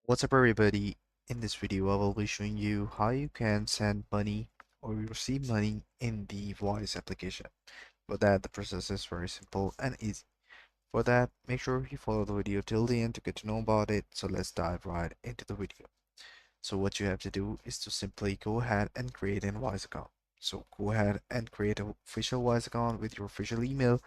What's up everybody? In this video I will be showing you how you can send money or receive money in the Wise application. For that the process is very simple and easy. For that make sure you follow the video till the end to get to know about it. So let's dive right into the video. So what you have to do is to simply go ahead and create an Wise account. So go ahead and create an official Wise account with your official email,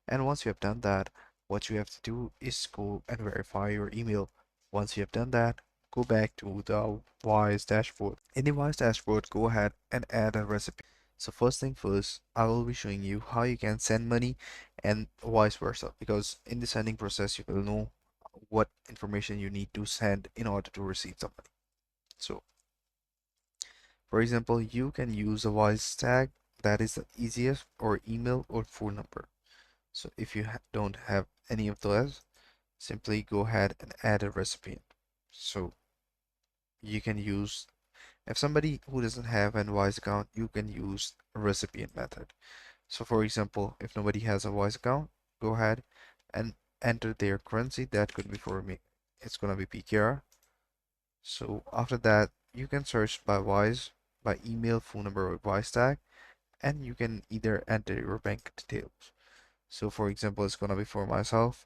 and once you have done that, what you have to do is go and verify your email. Once you have done that, go back to the Wise dashboard. In the Wise dashboard, go ahead and add a recipe. So first thing first, I will be showing you how you can send money and vice versa, because in the sending process, you will know what information you need to send in order to receive some money. So for example, you can use a Wise tag that is the easiest, or email or phone number. So if you don't have any of those, simply go ahead and add a recipient. So you can use, if somebody who doesn't have an Wise account, you can use a recipient method. So for example, if nobody has a Wise account, go ahead and enter their currency. That could be for me. It's gonna be PKR. So after that, you can search by Wise, by email, phone number, or Wise tag, and you can either enter your bank details. So for example, it's gonna be for myself.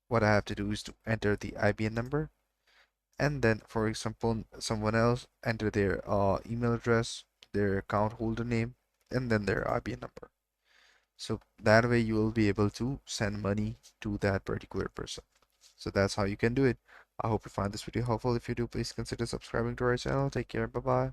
What I have to do is to enter the IBAN number, and then for example someone else enter their email address, their account holder name, and then their IBAN number. So that way you will be able to send money to that particular person. So that's how you can do it. I hope you find this video helpful. If you do, please consider subscribing to our channel. Take care. Bye bye.